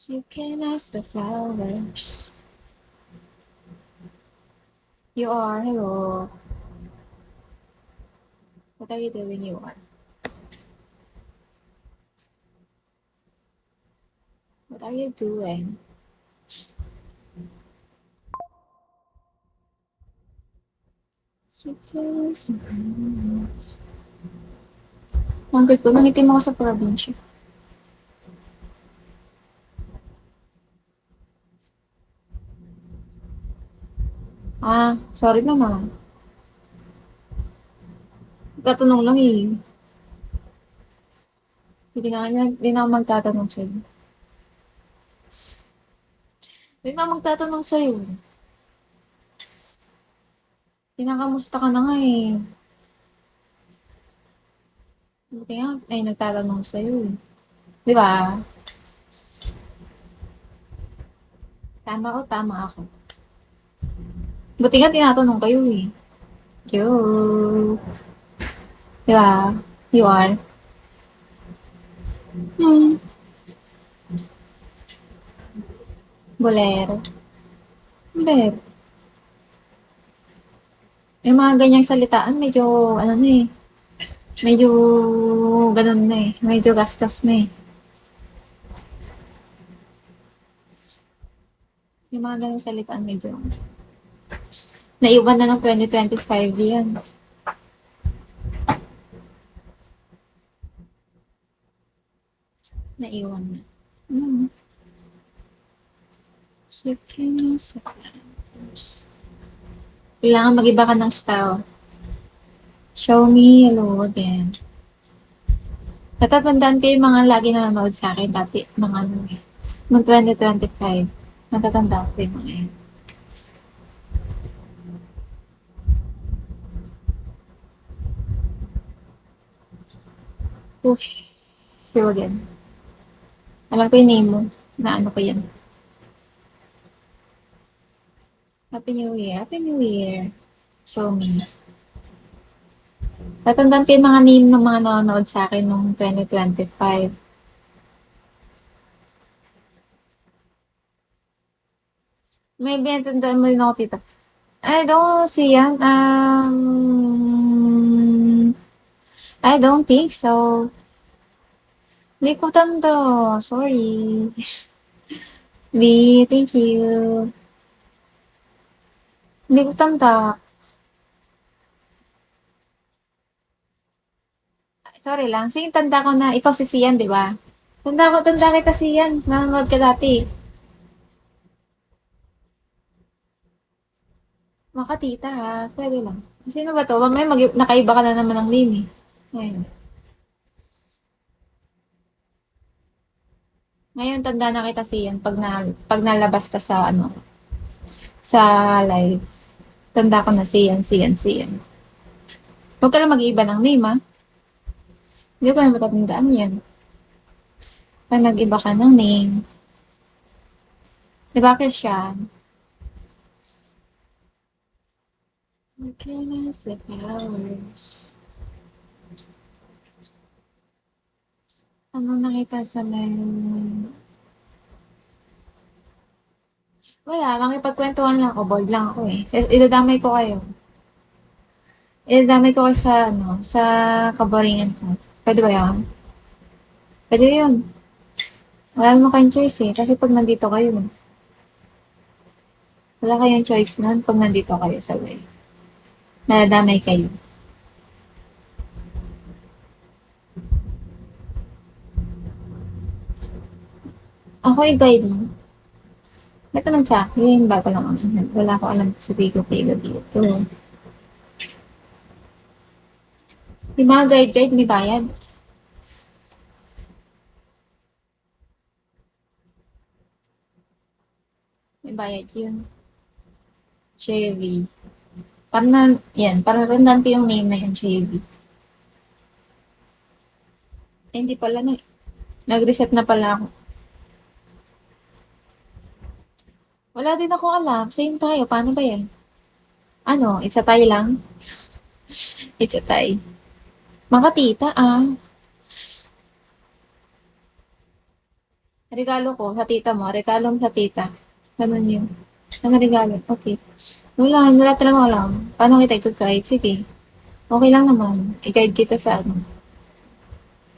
You can ask the flowers. You are, hello. What are you doing, you are? What are you doing? You can ask the flowers. Ang good ko, nangitim ako sa probinsya. Sorry naman. Tatanong lang eh. Hindi na ako magtatanong sa'yo. Hindi na ako magtatanong sa'yo. Kinakamusta ka na nga eh. Buti nga, ay nagtatanong sa'yo eh. Di ba? Tama o tama ako. Buti nga tinatanong kayo eh. Yo. Di ba? You are. Hmm. Bolero. Bolero. Yung mga ganyang salitaan, medyo, ano na eh. Medyo, ganun na eh. Medyo gasgas na eh. Yung mga ganyang salitaan, medyo, naiwan na ng 2025 yan. Naiwan na. Hmm. You can sa flowers. Kailangan mag-iba ka ng style. Show me hello again. Natatandaan ko yung mga lagi nanonood sa akin dati ng ano eh. Noong 2025. Natatandaan ko yung mga yun. Push you again. Alam ko yung name mo. Na ano ko yan. Happy New Year. Happy New Year. Show me. Tatandaan ko yung mga name ng mga nanonood sa akin noong 2025. May binatandaan mo din ako, tita. I don't see yan. I don't think so. Hindi ko tanda. Sorry. B, thank you. Hindi ko tanda. Sorry lang. Sige, tanda ko na ikaw si Sian, di ba? Tanda kita Sian. Nanonood ka dati. Makatita ha. Pwede lang. Sino ba to? Mamaya nakaiba ka na naman ng name eh. Ngayon. Ngayon, tanda na kita Sian pag nalabas ka sa ano, sa live. Tanda ko na Sian, Sian, Sian. Huwag ka lang mag-iiba ng name ha. Hindi ko na matatandaan yan. Pag nag-iba ka ng name. Di ba, Christian? Looking at the flowers. Ano nakita sa live? Wala, makipagkwentuhan lang ako. Bored lang ako eh. Idadamay ko kayo. Idadamay ko kayo sa, ano, sa kabaringan ko. Pwede ba yan? Pwede yun. Wala naman kayong choice eh. Kasi pag nandito kayo, wala kayong choice nun pag nandito kayo sa live. Nadadamay kayo. Ako i-guide mo. Ba't naman sa akin? Bago lang ako. Wala ko alam sa Bigo-Bigo dito. Yung mga guide-guide, may bayad. May bayad yun. Chevy. Parang na, yan. Parang natandaan ko yung name na yan, Chevy. Eh, hindi pala. Nag-reset na pala ako. Wala din ako alam. Same tayo. Paano ba yan? Ano? It's a tie lang? It's a tie. Mga tita, ah. Regalo ko sa tita mo, regalo mo sa tita. Ganun yun. Ano regalo? Okay. Wala talagang alam. Paano kita i-guide? Sige. Okay lang naman. I-guide kita sa ano.